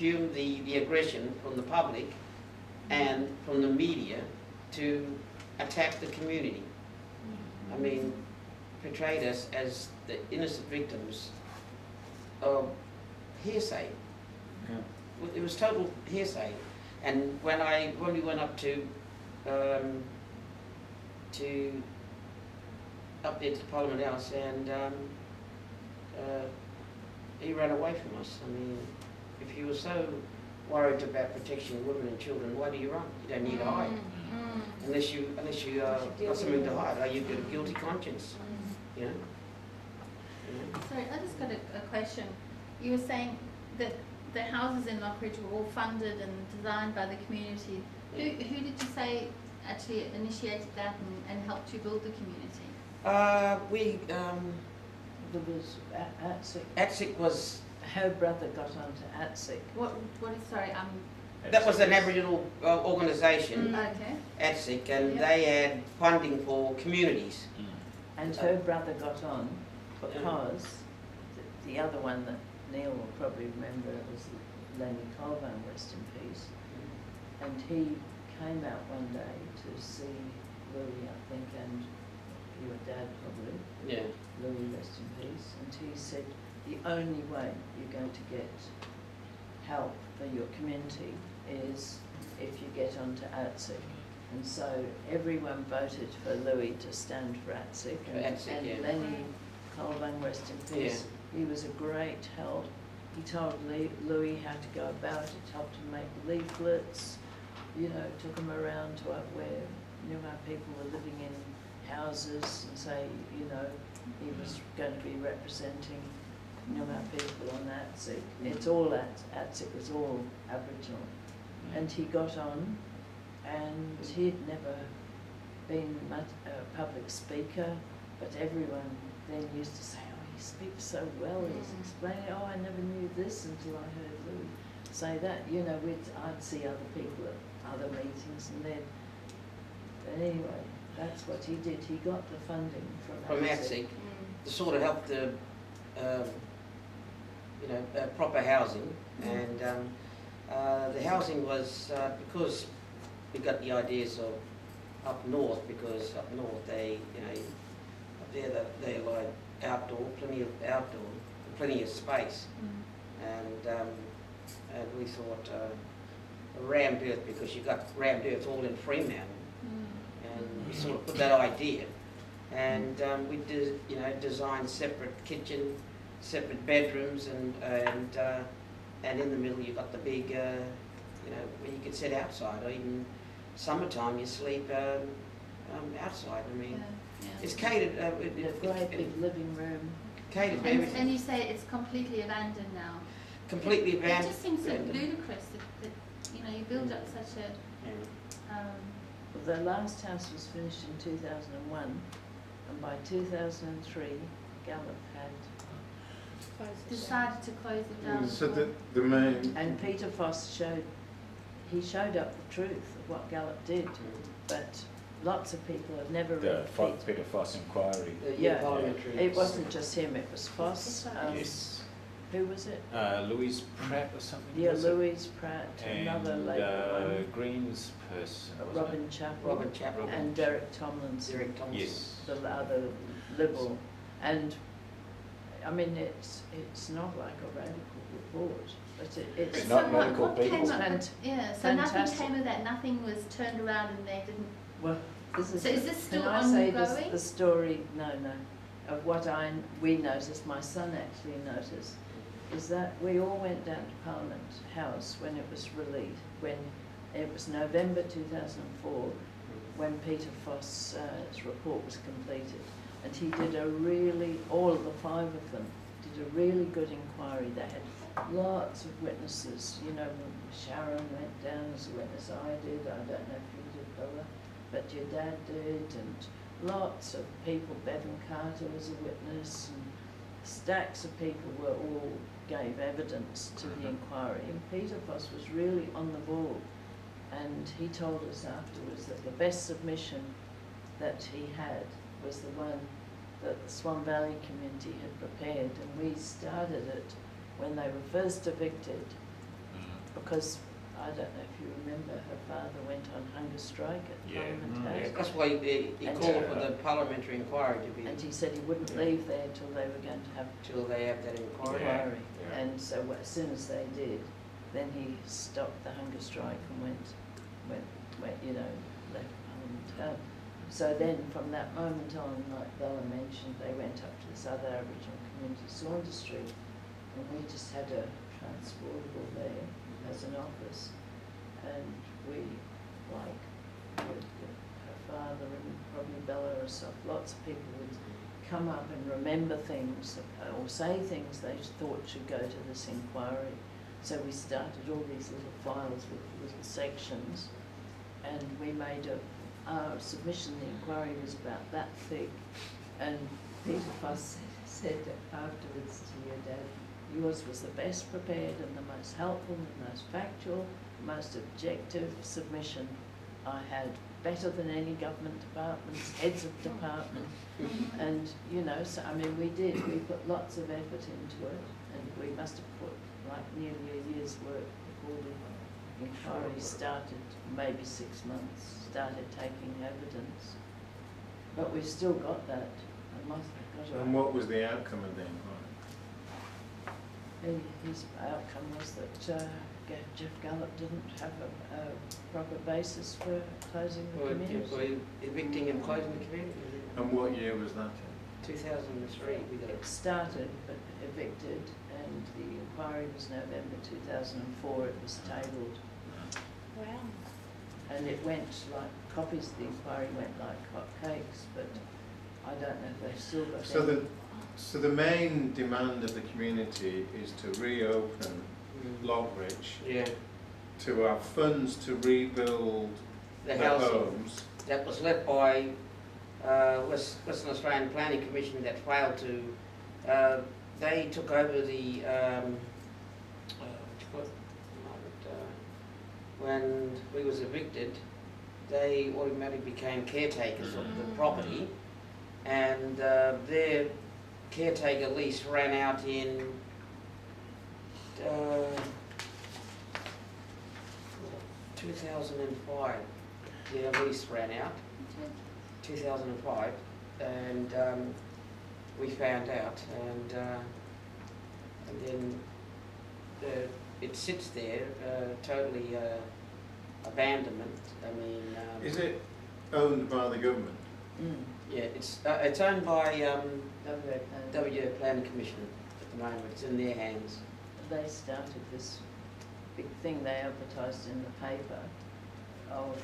the aggression from the public and from the media to attack the community. I mean, portrayed us as the innocent victims of hearsay. Yeah. It was total hearsay. And when we went up to up there to the Parliament House, and he ran away from us. I mean, if you were so worried about protecting women and children, why do you run? You don't need to hide. Unless you got something to hide, or you've got a guilty conscience. You know? Sorry, I just got a question. You were saying that the houses in Lockridge were all funded and designed by the community. Who did you say actually initiated that and helped you build the community? There was ATSIC. ATSIC was... Her brother got onto ATSIC. What is, sorry, that was an Aboriginal organisation, okay. ATSIC, and they had funding for communities. And her brother got on because the other one that Neil will probably remember was Lenny Colvan, rest in peace. And he came out one day to see Louis, I think, and your dad probably. Yeah. Louis, rest in peace. And he said, the only way you're going to get help for your community is if you get onto ATSIC. And so everyone voted for Louis to stand for ATSIC. And Lenny Colvan, rest in peace, he was a great help. He told Louis how to go about it, helped him make leaflets, you know, took him around to where Noongar people were living in houses and say, you know, he was going to be representing Noongar people on ATSIC. It's all ATSIC was all Aboriginal. And he got on, and he'd never been a public speaker, but everyone then used to say, oh, he speaks so well, he's explaining, oh, I never knew this until I heard Louis say that. You know, I'd see other people at other meetings, and then, but anyway, that's what he did. He got the funding from ATSIC to sort of help the, you know, proper housing, and the housing was because we got the ideas of up north, because up north they, you know, up there they like outdoor, plenty of space, and we thought rammed earth, because you got rammed earth all in Fremantle, and we sort of put that idea, and we did, you know, designed separate kitchen, separate bedrooms, and in the middle you got the big, you know, where you could sit outside, or even summertime you sleep outside. I mean, it's catered. A great big living room. Catered for everything. And you say it's completely abandoned now. Completely abandoned. It just seems so ludicrous that you know, you build up such a. Well, the last house was finished in 2001, and by 2003, Gallup had decided to close it down. So the main... And Peter Foss showed up the truth of what Gallup did, but lots of people have never read Peter Foss inquiry. It wasn't just him, it was Foss. Yes. Who was it? Louise Pratt or something? Yeah, Louise Pratt, and another Labour one. Green's person. Robin Chappell. And Derek Tomlinson. Yes. The other Liberal. And I mean, it's not like a radical report, but it's not radical people. So nothing came of that. Nothing was turned around, and they didn't. Well, is this still ongoing? Can I say the story? No, of what we noticed. My son actually noticed is that we all went down to Parliament House when it was released. When it was November 2004, when Peter Foss's report was completed. And he did all of the 5 of them, did a really good inquiry. They had lots of witnesses. You know, Sharon went down as a witness, I did, I don't know if you did, Bella, but your dad did, and lots of people, Bevan Carter was a witness, and stacks of people all gave evidence to the inquiry. And Peter Foss was really on the ball. And he told us afterwards that the best submission that he had was the one that the Swan Valley community had prepared, and we started it when they were first evicted, because I don't know if you remember, her father went on hunger strike at Yeah. Parliament Yeah, House. that's why he And, called for the parliamentary inquiry to be And he said he wouldn't leave there till they were going to have till they have that inquiry. inquiry. Yeah. And so as soon as they did, then he stopped the hunger strike and went, you know, left Parliament House. So then from that moment on, like Bella mentioned, they went up to this other Aboriginal community, Saunders Street, and we just had a transportable there as an office. And we, like, with her father and probably Bella herself, lots of people would come up and remember things or say things they thought should go to this inquiry. So we started all these little files with little sections, and we made our submission. The inquiry was about that thick, and Peter Fuss said afterwards to your dad, yours was the best prepared and the most helpful and the most factual, most objective submission I had, better than any government departments, heads of department. And, you know, so I mean, we put lots of effort into it, and we must have put like nearly a year's work before the inquiry started, maybe 6 months, started taking evidence. But we've still got that. I must have got it. And what was the outcome of the inquiry? His outcome was that Jeff Gallup didn't have a proper basis for closing the community. For evicting and closing the community. And what year was that in? 2003 we got It it. started but evicted, and the inquiry was November 2004. It was tabled, Wow. and it went like, copies of the inquiry went like hotcakes, but I don't know if they've still got any. So the main demand of the community is to reopen Lockridge, Yeah. to have funds to rebuild The the housing homes. that was led by Western Australian Planning Commission that failed to. They took over the when we was evicted, they automatically became caretakers of the property, and their caretaker lease ran out in 2005. Their lease ran out. 2005, and we found out, and then it sits there, totally abandonment. I mean, Is it owned by the government? yeah, it's owned by WA WA Planning Commission at the moment. It's in their hands. They started this big thing they advertised in the paper of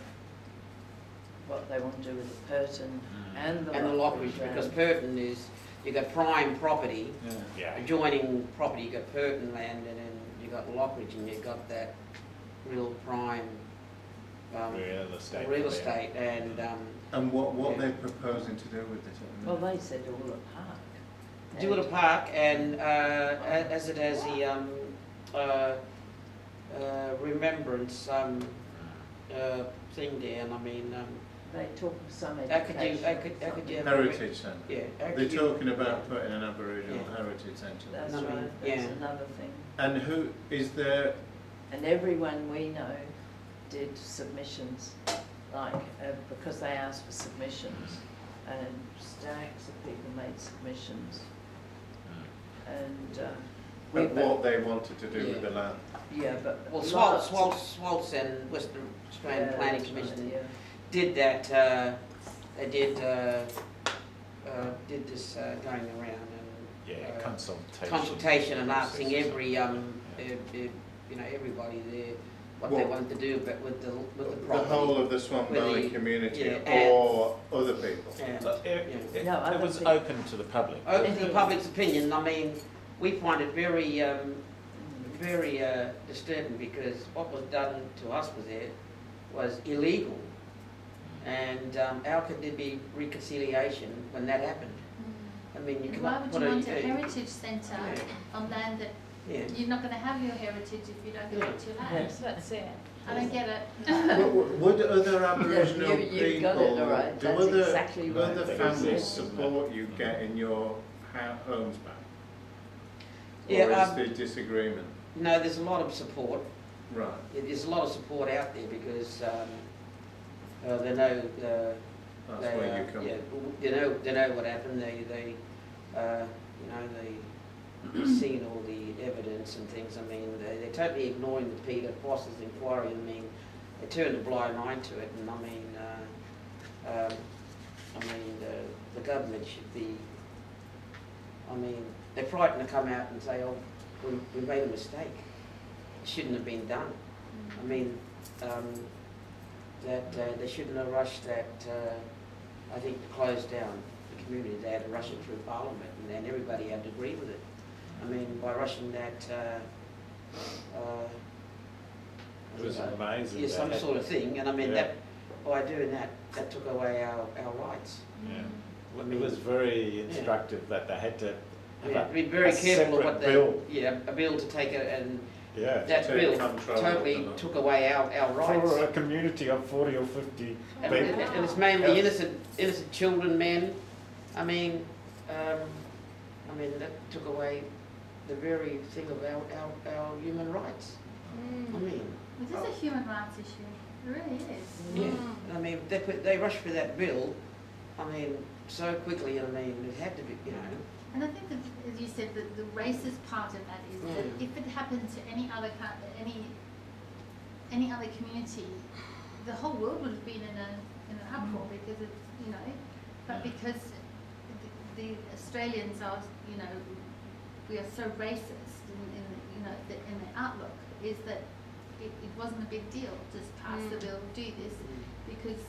what they want to do with the Purton and the Lockridge, because Purton is, you got prime property, Yeah. adjoining property, you got Purton land, and then you got Lockridge, and you got that real prime Real estate. And what Yeah. they're proposing to do with it at the Well, minute? they said all at park. do it a park, and as it has the remembrance thing there, and I mean, They talk of some how could you education. have Heritage Centre. Yeah, how They're could you- talking about putting an Aboriginal Yeah. Heritage Centre. That's I mean, right, that's yeah. another thing. And who is there? And everyone we know did submissions, like, because they asked for submissions, and stacks of people made submissions. And Of what they wanted to do with Yeah. the land? yeah, but Well, lots of- Swaltz and Western Australian Yeah, Planning that's right, Commission yeah. did that. They did this going around and consultation and asking every everybody there what they What? wanted to do, but with the The property. whole of the Swan With Valley the- community, yeah, or other people? Yeah. But it No, I don't was think- open to the public. Open to the public's opinion. I mean, we find it very, very disturbing, because what was done to us was illegal, and how could there be reconciliation when that happened? I mean, you And why cannot would put you a... want a heritage centre Yeah. on land that Yeah. you're not going to have your heritage if you don't protect your land? Yes. That's it. I don't get it. Would other Aboriginal you've got it people, all right. do That's other, exactly right. other That's families it. support you getting your homes back? Yeah, Or is there disagreement? No, there's a lot of support. Right. There's a lot of support out there because they know. That's where you come. Yeah, they know what happened. They seen all the evidence and things. I mean, they're totally ignoring the Peter Foster's inquiry. I mean, they turned a blind eye to it, and the government should be. I mean, they're frightened to come out and say, "Oh, we made a mistake. It shouldn't have been done." I mean, that they shouldn't have rushed that. I think to close down the community, they had to rush it through Parliament, and then everybody had to agree with it. I mean, by rushing that. It was amazing. Yeah, some sort of thing, and I mean Yeah. by doing that, that took away our rights. Yeah. Well, it was very instructive that they had to have Be very a careful of what they, bill. a bill to take it, and Yeah. that Take bill control totally of them. took away our rights. For a community of 40 or 50 And, people. and it's mainly innocent children, men. I mean, that took away the very thing of our human rights. I mean, It is a human rights issue. It really is. yeah. I mean, they rushed for that bill. I mean, so quickly. I mean, it had to be, And I think that, as you said, the racist part of that is that if it happened to any other community, the whole world would have been in an uproar because it's but because the Australians are we are so racist in their outlook is that it wasn't a big deal. Just pass the bill, do this because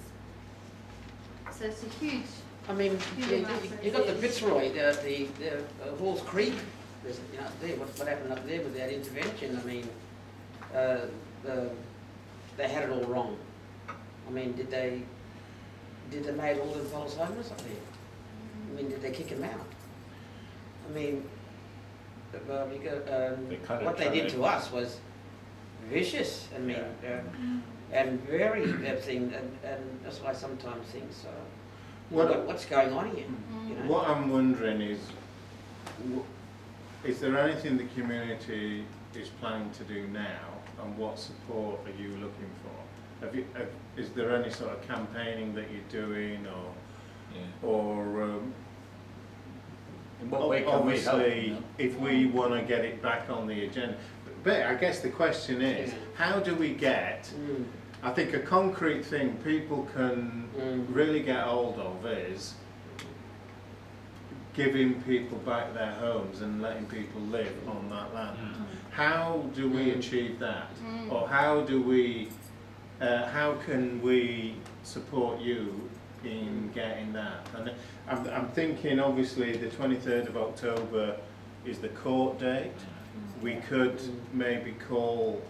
so it's a huge. I mean, you got the Fitzroy, the Halls Creek. There's, there what happened up there with that intervention. I mean, they had it all wrong. I mean, did they make all the fellas homeless up there? I mean, did they kick them out? I mean, what they did to us was vicious. I mean, and very everything, and that's why I sometimes think so. What's going on here? What I'm wondering is there anything the community is planning to do now, and what support are you looking for? Is there any sort of campaigning that you're doing, or in what way can we help, obviously, if we want to get it back on the agenda? But I guess the question is, how do we get? I think a concrete thing people can really get hold of is giving people back their homes and letting people live on that land. How do we achieve that? Or how can we support you in getting that? And I'm thinking obviously the 23rd of October is the court date. We could maybe call,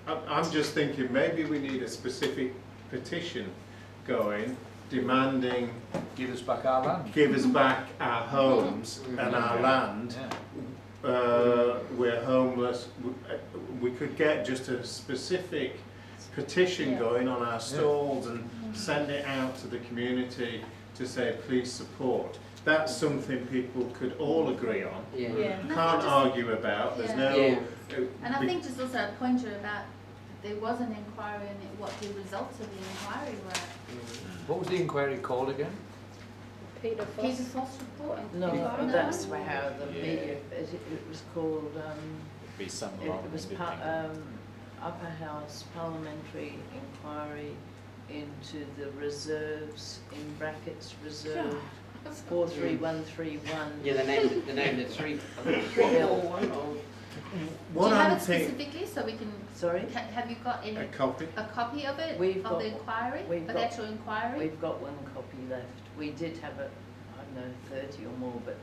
I'm just thinking maybe we need a specific petition going demanding give us back our land. Give us back our homes and our land. We're homeless. We could get just a specific petition going on our stalls and send it out to the community to say please support. That's something people could all agree on. Can't argue about. There's no. And I think just also a pointer about there was an inquiry and what the results of the inquiry were. What was the inquiry called again? Peter Foss report. No, that's how the media. It was called. Be some It was Upper House Parliamentary Inquiry into the reserves in brackets reserve 43131. Yeah, they named it 341. Do you have it specifically so we can? Sorry. Have you got any? A copy. A copy of it? We've of got the inquiry? Of the actual inquiry? We've got one copy left. We did have I don't know, 30 or more, but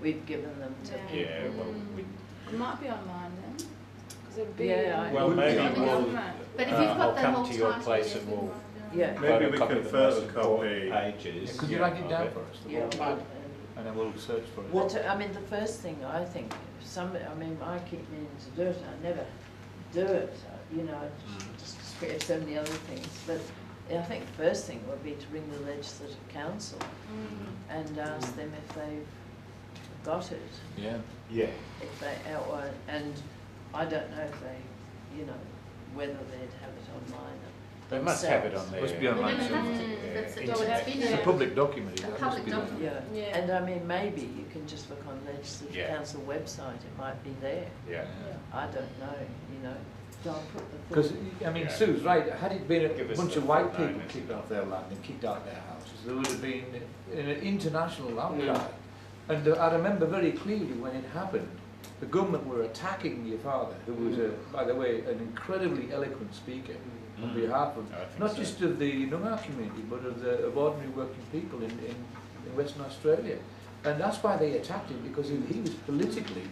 we've given them to people. Yeah, well, It might be online then. Because it'd be. well, maybe we'll. But if you've got I'll the come whole to your title, place yes, and we'll. Yeah. Maybe we can photocopy the most photocopy. important pages. Could you write it down for us? Yeah. And then we'll search for it. But, I mean, the first thing I think, I keep meaning to do it, I never do it, just we have so many other things, but I think the first thing would be to ring the Legislative Council and ask them if they've got it. Yeah. If they, and I don't know if they, whether they'd have it online. They must have it on there. Must be They're online going to have somewhere. to. That's Yeah. It's a public document. A It public must be there. document. Yeah. Yeah. And I mean, maybe you can just look on Legislative Yeah. Council website, it might be there. Yeah. I don't know, you know. Don't put the Because, thing. I mean, Yeah. Sue's right, had it been Give a us bunch the of white full people name. kicked off their land and kicked out their houses, there would have been an international outcry. And I remember very clearly when it happened, the government were attacking your father, who was, by the way, an incredibly eloquent speaker on behalf of, I think not so. just of the Noongar community, but of ordinary working people in Western Australia. And that's why they attacked him, because he was politically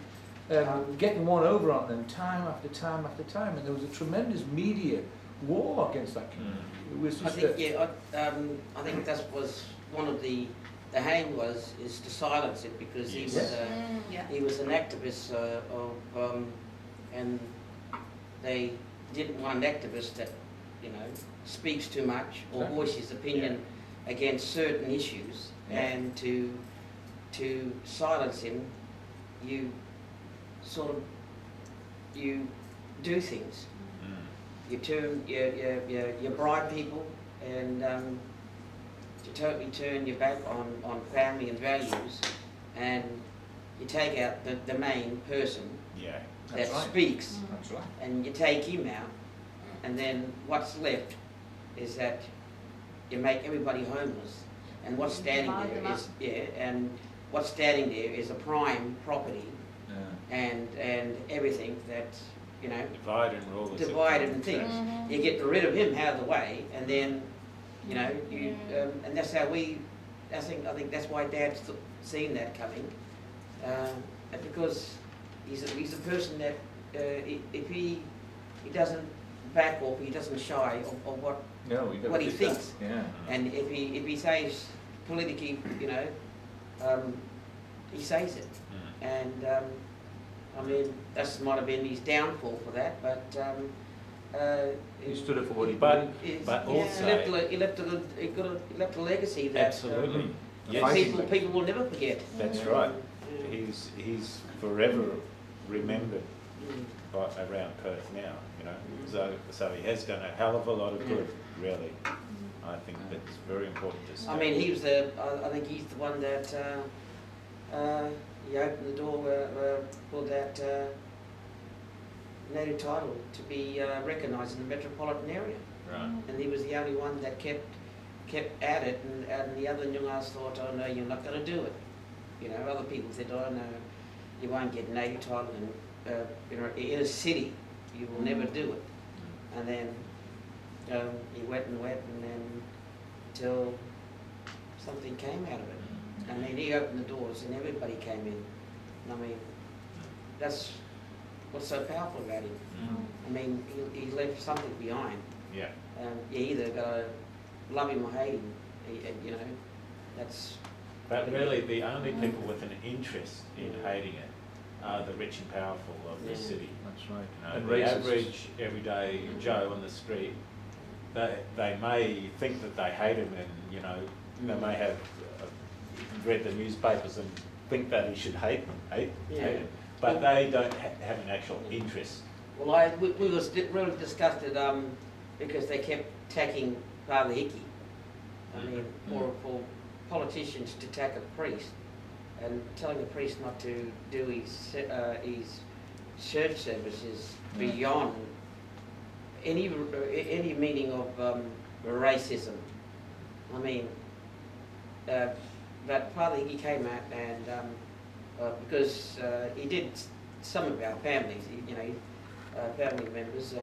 getting one over on them time after time after time, and there was a tremendous media war against that community. It was I just think, I think that was one of the aim is to silence it, because he was Yes. Yeah. he was an activist and they didn't want an activist that, you know, speaks too much or Exactly. voices his opinion against certain issues, and to silence him, you sort of do things. You you bribe people, and you totally turn your back on family and values, and you take out the main person Yeah. that That's right. speaks, That's right. and you take him out, and then what's left is that you make everybody homeless, and what's standing Divide there them is and what's standing there is a prime property and everything that, you know, Divide and rule. divided and things. Mhm. You get rid of him out of the way, and then, you know, you and that's how I think that's why Dad's seen that coming, because he's a person that if he doesn't back off, he doesn't shy of what No, we what he thinks, Yeah. and if he says politically, you know, he says it, and I mean that's might have been his downfall for that, but. He stood up for what he But believed. but Yeah. also he left a legacy that absolutely. Yes. Fighting people will never forget. That's right. He's forever remembered by, around Perth now, you know. So he has done a hell of a lot of good, really. I think that's very important to say. I mean, he was I think he's the one that he opened the door for that native title to be recognised in the metropolitan area, Right. and he was the only one that kept at it, and the other Noongars thought, oh no, you're not going to do it. You know, other people said, oh no, you won't get native title in a city, you will never do it. And then he went, and then till something came out of it. And then he opened the doors and everybody came in. And I mean, that's what's so powerful about him. I mean, he left something behind. Yeah. You either got to love him or hate him. You know, that's. But really, the only people with an interest in hating it are the rich and powerful of the city. That's right. You know, And the racists. average everyday Joe on the street, they may think that they hate him, and you know they may have read the newspapers and think that he should hate him, but they don't have an actual interest. Well, we was really disgusted because they kept attacking Father Hickey. I mean, for politicians to attack a priest and telling the priest not to do his church service is beyond any meaning of racism. I mean, but Father Hickey came out and because he did some of our families, you know, family members.